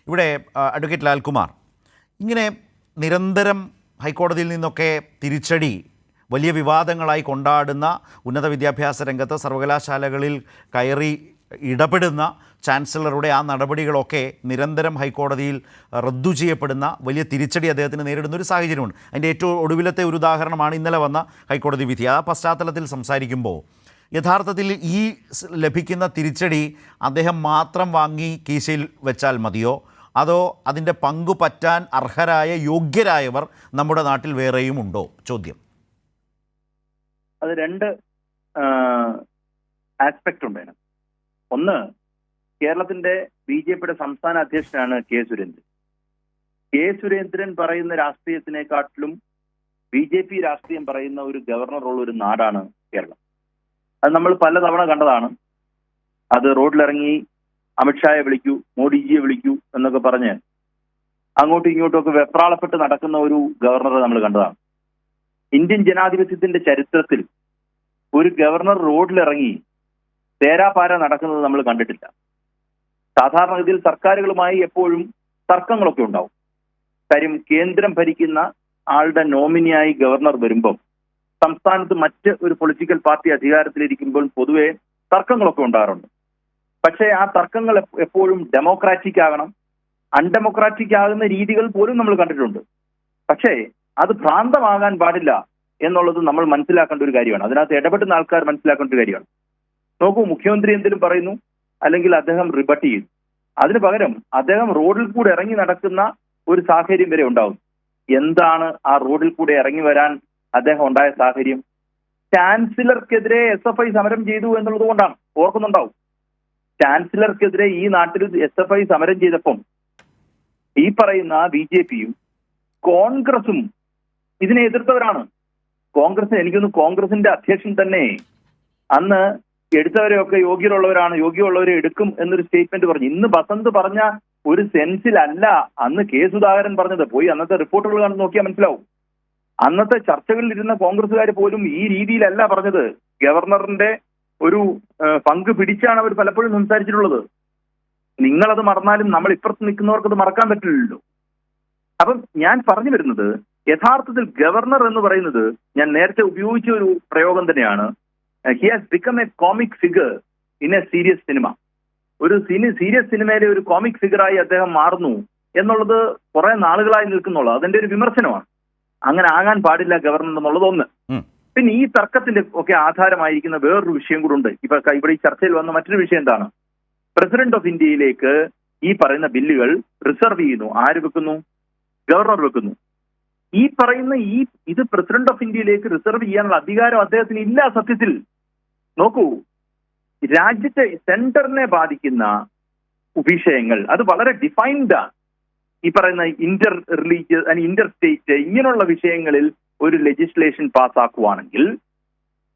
ഇവിടെ അഡ്വക്കേറ്റ് ലാൽകുമാർ, ഇങ്ങനെ നിരന്തരം ഹൈക്കോടതിയിൽ നിന്നൊക്കെ തിരിച്ചടി വലിയ വിവാദങ്ങളായി കൊണ്ടാടുന്ന ഉന്നത വിദ്യാഭ്യാസ രംഗത്ത് സർവകലാശാലകളിൽ കയറി ഇടപെടുന്ന ചാൻസലറുടെ ആ നടപടികളൊക്കെ നിരന്തരം ഹൈക്കോടതിയിൽ റദ്ദു ചെയ്യപ്പെടുന്ന വലിയ തിരിച്ചടി അദ്ദേഹത്തിന് നേരിടുന്ന ഒരു സാഹചര്യമുണ്ട്. അതിൻ്റെ ഏറ്റവും ഒടുവിലത്തെ ഒരു ഉദാഹരണമാണ് ഇന്നലെ വന്ന ഹൈക്കോടതി വിധി. ആ പശ്ചാത്തലത്തിൽ സംസാരിക്കുമ്പോൾ യഥാർത്ഥത്തിൽ ഈ ലഭിക്കുന്ന തിരിച്ചടി അദ്ദേഹം മാത്രം വാങ്ങി കീശയിൽ വെച്ചാൽ മതിയോ, അതോ അതിൻ്റെ പങ്കു പറ്റാൻ അർഹരായ യോഗ്യരായവർ നമ്മുടെ നാട്ടിൽ വേറെയും ഉണ്ടോ? ചോദ്യം. അത് രണ്ട് ആസ്പെക്ട് ഉണ്ട്. ഒന്ന്, കേരളത്തിന്റെ BJPയുടെ സംസ്ഥാന അധ്യക്ഷനാണ് കെ സുരേന്ദ്രൻ. കെ സുരേന്ദ്രൻ പറയുന്ന രാഷ്ട്രീയത്തിനെക്കാട്ടിലും BJP രാഷ്ട്രീയം പറയുന്ന ഒരു ഗവർണറുള്ള ഒരു നാടാണ് കേരളം. അത് നമ്മൾ പലതവണ കണ്ടതാണ്. അത് റോഡിലിറങ്ങി അമിത്ഷായെ വിളിക്കൂ, മോഡിജിയെ വിളിക്കൂ എന്നൊക്കെ പറഞ്ഞ് അങ്ങോട്ടും ഇങ്ങോട്ടും ഒക്കെ വെപ്രാളപ്പെട്ട് നടക്കുന്ന ഒരു ഗവർണറെ നമ്മൾ കണ്ടതാണ്. ഇന്ത്യൻ ജനാധിപത്യത്തിന്റെ ചരിത്രത്തിൽ ഒരു ഗവർണർ റോഡിലിറങ്ങി തേരാപാര നടക്കുന്നത് നമ്മൾ കണ്ടിട്ടില്ല. സാധാരണഗതിയിൽ സർക്കാരുകളുമായി എപ്പോഴും തർക്കങ്ങളൊക്കെ ഉണ്ടാവും. കാര്യം, കേന്ദ്രം ഭരിക്കുന്ന ആളുടെ നോമിനിയായി ഗവർണർ വരുമ്പം സംസ്ഥാനത്ത് മറ്റ് ഒരു പൊളിറ്റിക്കൽ പാർട്ടി അധികാരത്തിലിരിക്കുമ്പോൾ പൊതുവെ തർക്കങ്ങളൊക്കെ ഉണ്ടാകാറുണ്ട്. പക്ഷേ ആ തർക്കങ്ങൾ എപ്പോഴും ഡെമോക്രാറ്റിക് ആകണം. അൺഡെമോക്രാറ്റിക് ആകുന്ന രീതികൾ പോലും നമ്മൾ കണ്ടിട്ടുണ്ട്. പക്ഷേ അത് ഭ്രാന്തമാകാൻ പാടില്ല എന്നുള്ളത് നമ്മൾ മനസ്സിലാക്കേണ്ട ഒരു കാര്യമാണ്. അതിനകത്ത് ഇടപെടുന്ന ആൾക്കാർ മനസ്സിലാക്കേണ്ട ഒരു കാര്യമാണ്. നോക്കൂ, മുഖ്യമന്ത്രി എന്തെങ്കിലും പറയുന്നു, അല്ലെങ്കിൽ അദ്ദേഹം റിബട്ട് ചെയ്യുന്നു. അതിനു പകരം അദ്ദേഹം റോഡിൽ കൂടെ ഇറങ്ങി നടക്കുന്ന ഒരു സാഹചര്യം വരെ ഉണ്ടാവും. എന്താണ് ആ റോഡിൽ കൂടെ ഇറങ്ങി വരാൻ അദ്ദേഹം ഉണ്ടായ സാഹചര്യം? ചാൻസലർക്കെതിരെ SFI സമരം ചെയ്തു എന്നുള്ളത് കൊണ്ടാണ്. ഓർക്കുന്നുണ്ടാവും, ചാൻസലർക്കെതിരെ ഈ നാട്ടിൽ SFI സമരം ചെയ്തപ്പം ഈ പറയുന്ന BJPയും കോൺഗ്രസും ഇതിനെ എതിർത്തവരാണ്. കോൺഗ്രസിന്, എനിക്കൊന്ന് കോൺഗ്രസിന്റെ അധ്യക്ഷൻ തന്നെ അന്ന് എടുത്തവരെയൊക്കെ യോഗ്യമുള്ളവരെ എടുക്കും എന്നൊരു സ്റ്റേറ്റ്മെന്റ് പറഞ്ഞു. ഇന്ന് ബസന്ത് പറഞ്ഞ ഒരു സെൻസിലല്ല അന്ന് കെ സുധാകരൻ പറഞ്ഞത്. പോയി അന്നത്തെ റിപ്പോർട്ടുകൾ കണ്ട് നോക്കിയാൽ മനസ്സിലാവും. അന്നത്തെ ചർച്ചകളിൽ ഇരുന്ന കോൺഗ്രസ്സുകാർ പോലും ഈ രീതിയിലല്ല പറഞ്ഞത്. ഗവർണറിന്റെ ഒരു പങ്ക് പിടിച്ചാണ് അവർ പലപ്പോഴും സംസാരിച്ചിട്ടുള്ളത്. നിങ്ങളത് മറന്നാലും നമ്മൾ ഇപ്പുറത്ത് നിൽക്കുന്നവർക്ക് അത് മറക്കാൻ പറ്റില്ലല്ലോ. അപ്പം ഞാൻ പറഞ്ഞു വരുന്നത്, യഥാർത്ഥത്തിൽ ഗവർണർ എന്ന് പറയുന്നത് ഞാൻ നേരത്തെ ഉപയോഗിച്ച ഒരു പ്രയോഗം തന്നെയാണ്. He has become A comic figure in A serious cinema. ഒരു സീരിയസ് സിനിമയിലെ ഒരു കോമിക് ഫിഗറായി അദ്ദേഹം മാറുന്നു എന്നുള്ളത് കുറെ നാളുകളായി നിൽക്കുന്നുള്ളൂ. അതിന്റെ ഒരു വിമർശനമാണ്. അങ്ങനെ ആകാൻ പാടില്ല ഗവർണർ എന്നുള്ളത് ഒന്ന്. പിന്നെ ഈ തർക്കത്തിന്റെ ഒക്കെ ആധാരമായിരിക്കുന്ന വേറൊരു വിഷയം കൂടെ ഉണ്ട്. ഇവിടെ ഈ ചർച്ചയിൽ വന്ന മറ്റൊരു വിഷയം എന്താണ്? പ്രസിഡന്റ് ഓഫ് ഇന്ത്യയിലേക്ക് ഈ പറയുന്ന ബില്ലുകൾ റിസർവ് ചെയ്യുന്നു. ആര് വെക്കുന്നു? ഗവർണർ വെക്കുന്നു. ഈ പറയുന്ന ഇത് പ്രസിഡന്റ് ഓഫ് ഇന്ത്യയിലേക്ക് റിസർവ് ചെയ്യാനുള്ള അധികാരം അദ്ദേഹത്തിന് ഇല്ല. സത്യത്തിൽ നോക്കൂ, രാജ്യത്തെ സെന്ററിനെ ബാധിക്കുന്ന വിഷയങ്ങൾ അത് വളരെ ഡിഫൈൻഡ് ആണ്. ഈ പറയുന്ന ഇന്റർ റിലീജിയസ് ഇന്റർ സ്റ്റേറ്റ് ഇങ്ങനെയുള്ള വിഷയങ്ങളിൽ ഒരു ലെജിസ്ലേഷൻ പാസ്സാക്കുവാണെങ്കിൽ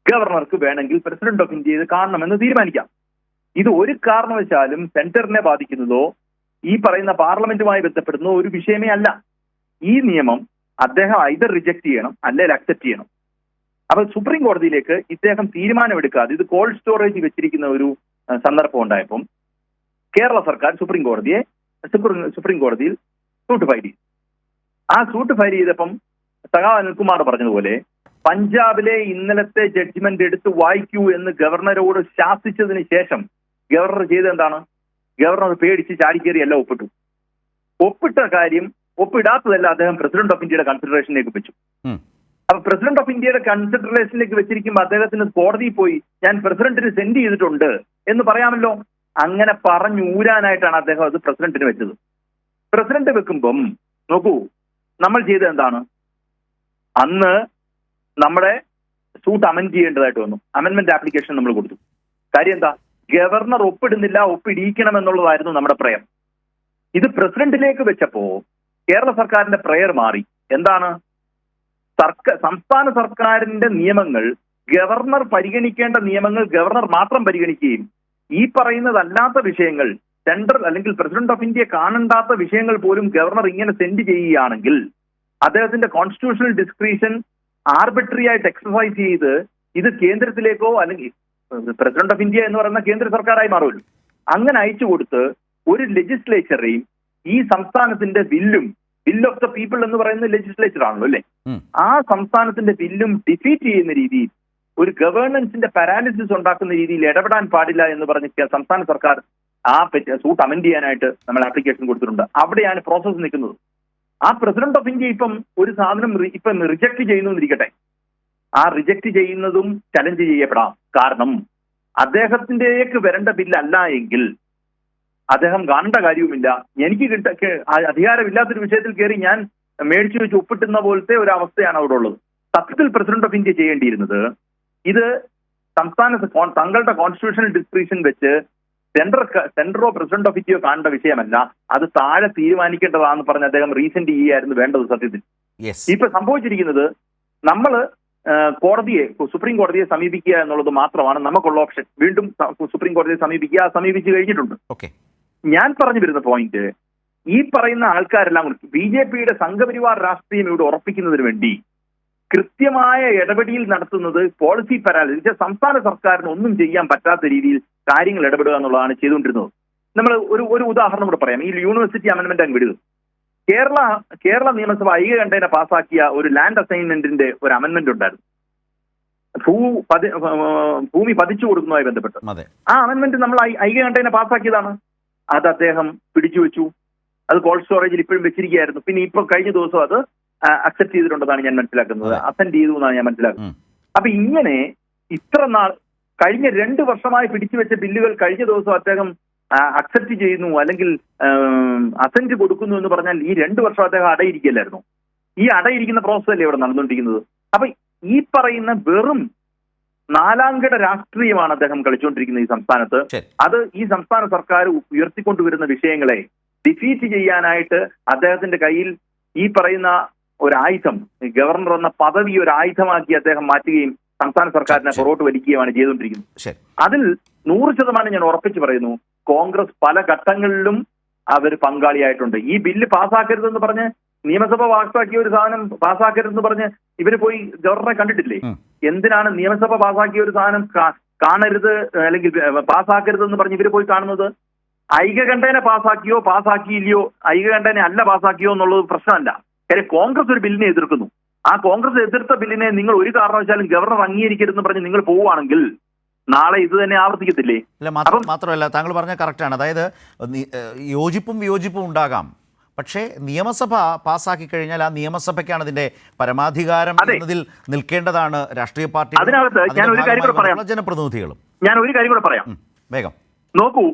ഗവർണർക്ക് വേണമെങ്കിൽ പ്രസിഡന്റ് ഓഫ് ഇന്ത്യ ഇത് കാണണമെന്ന് തീരുമാനിക്കാം. ഇത് ഒരു കാരണവശാലും സെന്ററിനെ ബാധിക്കുന്നതോ ഈ പറയുന്ന പാർലമെന്റുമായി ബന്ധപ്പെടുന്ന ഒരു വിഷയമേ അല്ല. ഈ നിയമം അദ്ദേഹം ഐദർ റിജക്ട് ചെയ്യണം അല്ലെങ്കിൽ അക്സെപ്റ്റ് ചെയ്യണം. അപ്പൊ സുപ്രീം കോടതിയിലേക്ക് ഇദ്ദേഹം തീരുമാനമെടുക്കാതെ ഇത് കോൾഡ് സ്റ്റോറേജ് വെച്ചിരിക്കുന്ന ഒരു സന്ദർഭം ഉണ്ടായപ്പം കേരള സർക്കാർ സുപ്രീം കോടതിയിൽ സൂട്ട് ഫയൽ ചെയ്തു. ആ സൂട്ട് ഫയൽ ചെയ്തപ്പം സഖാവ് അനിൽകുമാർ പറഞ്ഞതുപോലെ പഞ്ചാബിലെ ഇന്നലത്തെ ജഡ്ജ്മെന്റ് എടുത്ത് വായിക്കൂ എന്ന് ഗവർണറോട് ശാസിച്ചതിന് ശേഷം ഗവർണർ ചെയ്തത് എന്താണ്? ഗവർണർ പേടിച്ച് ചാടിക്കേറി എല്ലാം ഒപ്പിട്ടു. ഒപ്പിട്ട കാര്യം ഒപ്പിടാത്തതല്ല അദ്ദേഹം പ്രസിഡന്റ് ഓഫ് ഇന്ത്യയുടെ കൺസിഡറേഷനിലേക്ക് വെച്ചു. അപ്പൊ പ്രസിഡന്റ് ഓഫ് ഇന്ത്യയുടെ കൺസിഡറേഷനിലേക്ക് വെച്ചിരിക്കുമ്പോൾ അദ്ദേഹത്തിന് കോടതിയിൽ പോയി ഞാൻ പ്രസിഡന്റിന് സെൻഡ് ചെയ്തിട്ടുണ്ട് എന്ന് പറയാമല്ലോ. അങ്ങനെ പറഞ്ഞൂരാനായിട്ടാണ് അദ്ദേഹം അത് പ്രസിഡന്റിന് വെച്ചത്. പ്രസിഡന്റ് വെക്കുമ്പം നോക്കൂ, നമ്മൾ ചെയ്തത് എന്താണ്? അന്ന് നമ്മുടെ സൂട്ട് അമെൻഡ് ചെയ്യേണ്ടതായിട്ട് വന്നു. അമെൻമെന്റ് ആപ്ലിക്കേഷൻ നമ്മൾ കൊടുത്തു. കാര്യം എന്താ? ഗവർണർ ഒപ്പിടുന്നില്ല, ഒപ്പിടിയിക്കണം എന്നുള്ളതായിരുന്നു നമ്മുടെ പ്രയർ. ഇത് പ്രസിഡന്റിലേക്ക് വെച്ചപ്പോ കേരള സർക്കാരിന്റെ പ്രയർ മാറി. എന്താണ്? സംസ്ഥാന സർക്കാരിന്റെ നിയമങ്ങൾ, ഗവർണർ പരിഗണിക്കേണ്ട നിയമങ്ങൾ ഗവർണർ മാത്രം പരിഗണിക്കുകയും ഈ പറയുന്നതല്ലാത്ത വിഷയങ്ങൾ, സെൻട്രൽ അല്ലെങ്കിൽ പ്രസിഡന്റ് ഓഫ് ഇന്ത്യ കാണണ്ടാത്ത വിഷയങ്ങൾ പോലും ഗവർണർ ഇങ്ങനെ സെൻഡ് ചെയ്യുകയാണെങ്കിൽ അദ്ദേഹത്തിന്റെ കോൺസ്റ്റിറ്റ്യൂഷണൽ ഡിസ്ക്രിഷൻ ആർബിട്രറി ആയിട്ട് എക്സസൈസ് ചെയ്ത് ഇത് കേന്ദ്രത്തിലേക്കോ അല്ലെങ്കിൽ പ്രസിഡന്റ് ഓഫ് ഇന്ത്യ എന്ന് പറയുന്ന കേന്ദ്ര സർക്കാരായി മാറുമല്ലോ. അങ്ങനെ അയച്ചു കൊടുത്ത് ഒരു ലെജിസ്ലേച്ചറെയും ഈ സംസ്ഥാനത്തിന്റെ ബില്ല് ഓഫ് ദ പീപ്പിൾ എന്ന് പറയുന്ന ലെജിസ്ലേച്ചർ ആണല്ലോ അല്ലേ? ഉം. ആ സംസ്ഥാനത്തിന്റെ ബില്ലും ഡിഫീറ്റ് ചെയ്യുന്ന രീതിയിൽ ഒരു ഗവേണൻസിന്റെ പാരാലിസിസ് ഉണ്ടാക്കുന്ന രീതിയിൽ ഇടപെടാൻ പാടില്ല എന്ന് പറഞ്ഞ് സംസ്ഥാന സർക്കാർ ആ സൂട്ട് അമെൻഡ് ചെയ്യാനായിട്ട് നമ്മൾ ആപ്ലിക്കേഷൻ കൊടുത്തിട്ടുണ്ട്. അവിടെയാണ് പ്രോസസ്സ് നിൽക്കുന്നത്. ആ പ്രസിഡന്റ് ഓഫ് ഇന്ത്യ ഇപ്പം ഒരു സാധനം ഇപ്പം റിജക്ട് ചെയ്യുന്നു എന്നിരിക്കട്ടെ, ആ റിജക്ട് ചെയ്യുന്നതും ചലഞ്ച് ചെയ്യപ്പെടാം. കാരണം അദ്ദേഹത്തിൻ്റെക്ക് വരേണ്ട ബില്ലല്ല എങ്കിൽ അദ്ദേഹം കാണേണ്ട കാര്യവുമില്ല. എനിക്ക് അധികാരമില്ലാത്തൊരു വിഷയത്തിൽ കയറി ഞാൻ മേടിച്ചു വെച്ച് ഒപ്പിട്ടുന്ന പോലത്തെ ഒരു അവസ്ഥയാണ് അവിടെ ഉള്ളത്. സത്യത്തിൽ പ്രസിഡന്റ് ഓഫ് ഇന്ത്യ ചെയ്യേണ്ടിയിരുന്നത് ഇത് തങ്ങളുടെ കോൺസ്റ്റിറ്റ്യൂഷണൽ ഡിസ്ക്രിപ്ഷൻ വെച്ച് സെൻട്രോ പ്രസിഡന്റ് ഓഫ് ഇന്ത്യയോ കാണേണ്ട വിഷയമല്ല, അത് താഴെ തീരുമാനിക്കേണ്ടതാണെന്ന് പറഞ്ഞ് അദ്ദേഹം റീസെന്റ് ചെയ്യായിരുന്നു വേണ്ടത്. സത്യത്തിൽ ഇപ്പൊ സംഭവിച്ചിരിക്കുന്നത് നമ്മൾ സുപ്രീം കോടതിയെ സമീപിക്കുക എന്നുള്ളത് മാത്രമാണ് നമുക്കുള്ള ഓപ്ഷൻ. വീണ്ടും സുപ്രീം കോടതിയെ സമീപിച്ചു കഴിഞ്ഞിട്ടുണ്ട്. ഞാൻ പറഞ്ഞു വരുന്ന പോയിന്റ്, ഈ പറയുന്ന ആൾക്കാരെല്ലാം BJPയുടെ സംഘപരിവാർ രാഷ്ട്രീയം ഇവിടെ ഉറപ്പിക്കുന്നതിന് വേണ്ടി കൃത്യമായ ഇടപെടൽ നടത്തുന്നത് പോളിസി പാരാലിസിസ്, സംസ്ഥാന സർക്കാരിന് ഒന്നും ചെയ്യാൻ പറ്റാത്ത രീതിയിൽ കാര്യങ്ങൾ ഇടപെടുക എന്നുള്ളതാണ് ചെയ്തുകൊണ്ടിരുന്നത്. നമ്മൾ ഒരു ഉദാഹരണം കൂടെ പറയാം. ഈ യൂണിവേഴ്സിറ്റി അമെന്റ്മെന്റ് അങ്ങ് വിടുക. കേരള നിയമസഭ ഐകകണ്ഠേന പാസാക്കിയ ഒരു ലാൻഡ് അസൈൻമെന്റിന്റെ ഒരു അമെന്റ്മെന്റ് ഉണ്ടായിരുന്നു, ഭൂമി പതിച്ചു കൊടുക്കുന്നതുമായി ബന്ധപ്പെട്ട്. ആ അമെന്റ്മെന്റ് നമ്മൾ ഐകകണ്ഠേന പാസാക്കിയതാണ്. അത് അദ്ദേഹം പിടിച്ചു വെച്ചു. അത് കോൾഡ് സ്റ്റോറേജിൽ ഇപ്പോഴും വെച്ചിരിക്കുകയായിരുന്നു. പിന്നെ ഇപ്പൊ കഴിഞ്ഞ ദിവസം അത് അക്സെപ്റ്റ് ചെയ്തിട്ടുണ്ടെന്നാണ് ഞാൻ മനസ്സിലാക്കുന്നത്, അസെന്റ് ചെയ്തു എന്നാണ് ഞാൻ മനസ്സിലാക്കുന്നത്. അപ്പൊ ഇങ്ങനെ ഇത്ര നാൾ കഴിഞ്ഞ 2 വർഷമായി പിടിച്ചു വെച്ച ബില്ലുകൾ കഴിഞ്ഞ ദിവസം അദ്ദേഹം അക്സെപ്റ്റ് ചെയ്യുന്നു അല്ലെങ്കിൽ അസെന്റ് കൊടുക്കുന്നു എന്ന് പറഞ്ഞാൽ ഈ 2 വർഷം അദ്ദേഹം അടയിരിക്കല്ലായിരുന്നു. ഈ അടയിരിക്കുന്ന പ്രോസസ് അല്ലേ ഇവിടെ നടന്നുകൊണ്ടിരിക്കുന്നത്. അപ്പൊ ഈ പറയുന്ന വെറും 4-അംഗ രാഷ്ട്രീയമാണ് അദ്ദേഹം കളിച്ചുകൊണ്ടിരിക്കുന്നത് ഈ സംസ്ഥാനത്ത്. അത് ഈ സംസ്ഥാന സർക്കാർ ഉയർത്തിക്കൊണ്ടുവരുന്ന വിഷയങ്ങളെ ഡിഫീറ്റ് ചെയ്യാനായിട്ട് അദ്ദേഹത്തിന്റെ കയ്യിൽ ഈ പറയുന്ന ഒരു ആയുധം, ഗവർണർ എന്ന പദവി ഒരു ആയുധമാക്കി അദ്ദേഹം മാറ്റുകയും സംസ്ഥാന സർക്കാരിനെ പുറകോട്ട് വലിക്കുകയാണ് ചെയ്തുകൊണ്ടിരിക്കുന്നത്. അതിൽ 100% ഞാൻ ഉറപ്പിച്ചു പറയുന്നു, കോൺഗ്രസ് പല ഘട്ടങ്ങളിലും അവർ പങ്കാളിയായിട്ടുണ്ട്. ഈ ബില്ല് പാസ്സാക്കരുതെന്ന് പറഞ്ഞ് നിയമസഭ പാസ്സാക്കിയ ഒരു സാധനം പാസ്സാക്കരുതെന്ന് പറഞ്ഞ് ഇവര് പോയി ഗവർണറെ കണ്ടിട്ടില്ലേ? എന്തിനാണ് നിയമസഭ പാസ്സാക്കിയ ഒരു സാധനം കാണരുത് അല്ലെങ്കിൽ പാസ്സാക്കരുതെന്ന് പറഞ്ഞ് ഇവര് പോയി കാണുന്നത്? ഐകകണ്ഠേന പാസ്സാക്കിയില്ലയോ, ഐകകണ്ഠേന അല്ല പാസ്സാക്കിയോ എന്നുള്ളത് പ്രശ്നമല്ല. കാര്യം കോൺഗ്രസ് ഒരു ബില്ലിനെ എതിർക്കുന്നു. ആ കോൺഗ്രസ് എതിർത്ത ബില്ലിനെ നിങ്ങൾ ഒരു കാരണവശാലും ഗവർണർ അംഗീകരിക്കരുതെന്ന് പറഞ്ഞ് നിങ്ങൾ പോവുകയാണെങ്കിൽ നാളെ ഇത് തന്നെ ആവർത്തിക്കത്തില്ലേ? മാത്രമല്ല, താങ്കൾ പറഞ്ഞ കറക്റ്റാണ്. അതായത് യോജിപ്പും വിയോജിപ്പും ഉണ്ടാകാം, പക്ഷേ നിയമസഭ പാസ്സാക്കി കഴിഞ്ഞാൽ ആ നിയമസഭയ്ക്കാണ് അതിന്റെ പരമാധികാരം എന്നതിൽ നിൽക്കേണ്ടതാണ് രാഷ്ട്രീയ പാർട്ടി, ജനപ്രതിനിധികളും. ഞാൻ ഒരു കാര്യം കൂടെ പറയാം വേഗം. നോക്കൂ,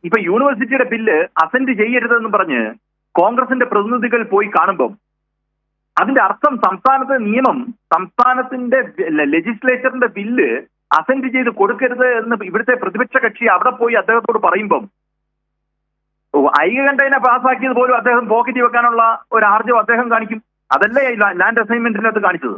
ഇപ്പൊ യൂണിവേഴ്സിറ്റിയുടെ ബില്ല് അസെന്റ് ചെയ്യരുതെന്ന് പറഞ്ഞ് കോൺഗ്രസിന്റെ പ്രതിനിധികൾ പോയി കാണുമ്പം അതിന്റെ അർത്ഥം സംസ്ഥാനത്തിന്റെ ലെജിസ്ലേച്ചറിന്റെ ബില്ല് അസെന്റ് ചെയ്ത് കൊടുക്കരുത് എന്ന് ഇവിടുത്തെ പ്രതിപക്ഷ കക്ഷി അവിടെ പോയി അദ്ദേഹത്തോട് പറയുമ്പം ഐകകണ്ഠേന പാസ്സാക്കിയത് പോലും അദ്ദേഹം പോക്കറ്റ് വെക്കാനുള്ള ഒരു ആർജവം അദ്ദേഹം കാണിക്കും. അതല്ലേ ലാൻഡ് അസൈൻമെന്റിനകത്ത് കാണിച്ചത്.